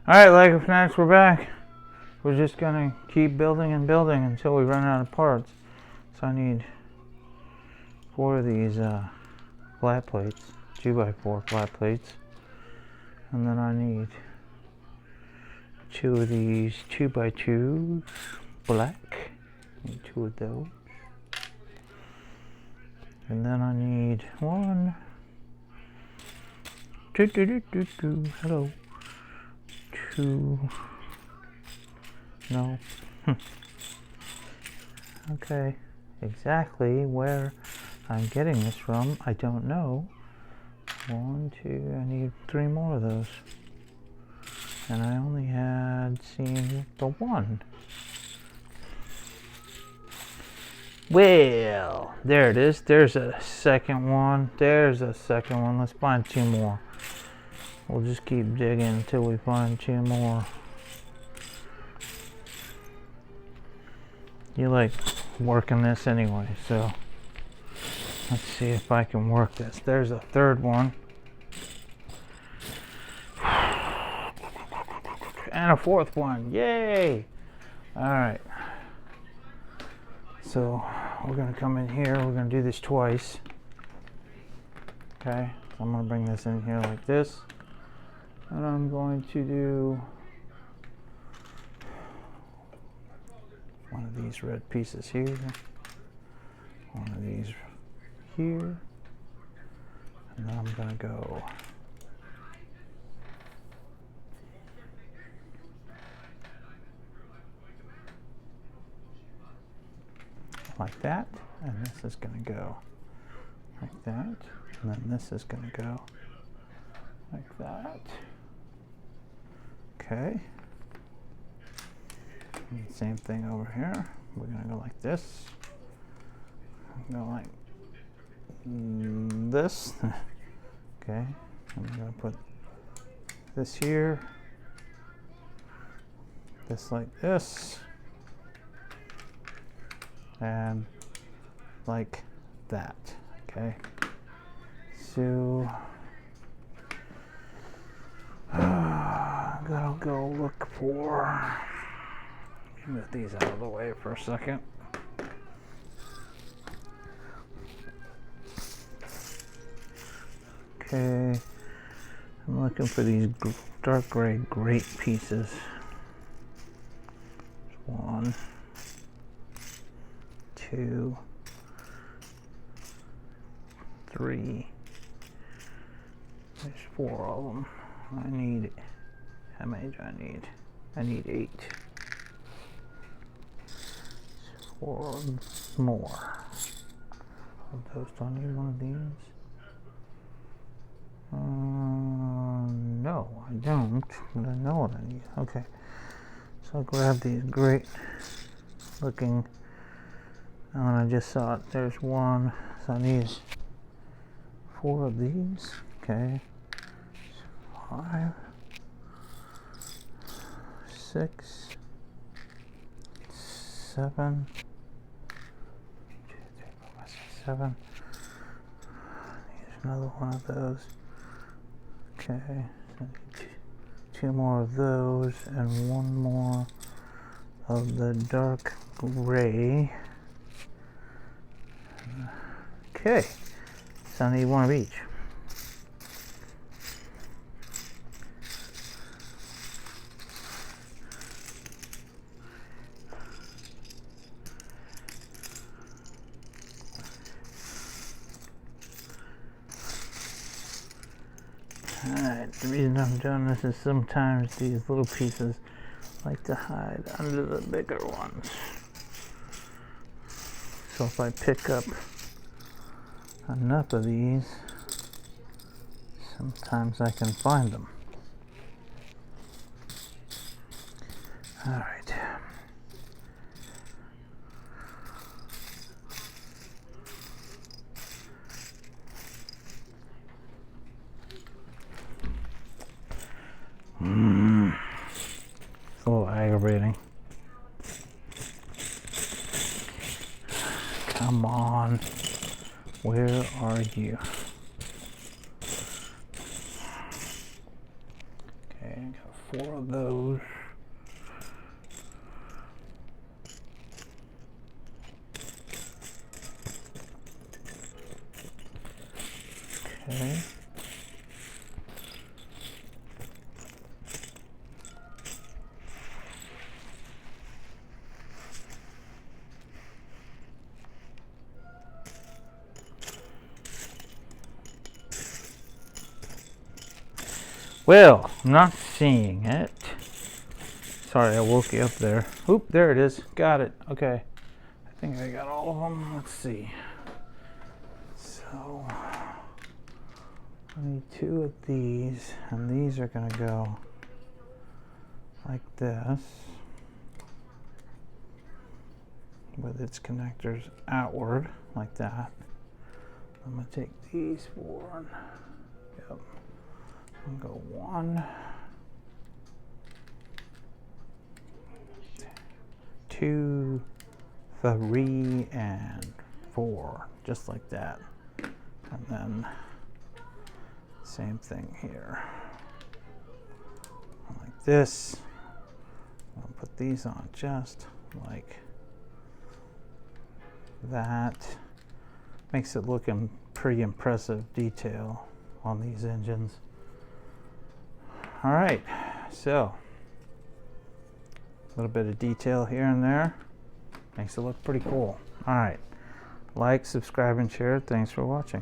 Alright, Lego Fanatics, we're back. We're just gonna keep building and building until we run out of parts. So I need 4 of these flat plates, 2x4 flat plates. And then I need 2 of these 2x2s, black. I need 2 of those. And then I need 1. Hello. 2. No. Okay. Exactly where I'm getting this from, I don't know. 1, 2, I need 3 more of those. And I only had seen the 1. Well, there it is. There's a second one. There's a second one. Let's find 2 more. We'll just keep digging until we find 2 more. You like working this anyway, so let's see if I can work this. There's a third one. And a 4th one. Yay! Alright. So we're going to come in here. We're going to do this twice. Okay. So I'm going to bring this in here like this. And I'm going to do one of these red pieces here. One of these here. And then I'm going to go like that, and this is going to go like that, and then this is going to go like that. Okay. And same thing over here. We're going to go like this. Go like this. Okay. I'm going to put this here. This like this. And like that. Okay. So I'm gonna go look for, move these out of the way for a second. Okay, I'm looking for these dark gray grate pieces. 1, 2, 3. There's 4 of them. I need, how many do I need? I need 8. 4 more of those. Do I need one of these? No, I don't, but I know what I need. Okay, so I'll grab these great looking, and I just saw it. There's 1, so I need 4 of these. Okay, 5, 6, 7, 2, 3, 4, 5, 6, 7. There's another one of those. Okay, so 2 more of those and 1 more of the dark gray. Okay, so I need 1 of each. Alright, the reason I'm doing this is sometimes these little pieces like to hide under the bigger ones. So if I pick up enough of these, sometimes I can find them. Alright. It's a little aggravating. Come on. Where are you? Okay, I got 4 of those. Okay. Well, I'm not seeing it. Sorry, I woke you up there. Oop, there it is. Got it. Okay. I think I got all of them. Let's see. So, I need 2 of these, and these are going to go like this, with its connectors outward, like that. I'm going to take these 4. Yep. I'm going to go 1, 2, 3, and 4, just like that. And then same thing here, like this. I'll put these on just like that. Makes it look in pretty impressive detail on these engines. All right, so a little bit of detail here and there makes it look pretty cool. All right, like, subscribe, and share. Thanks for watching.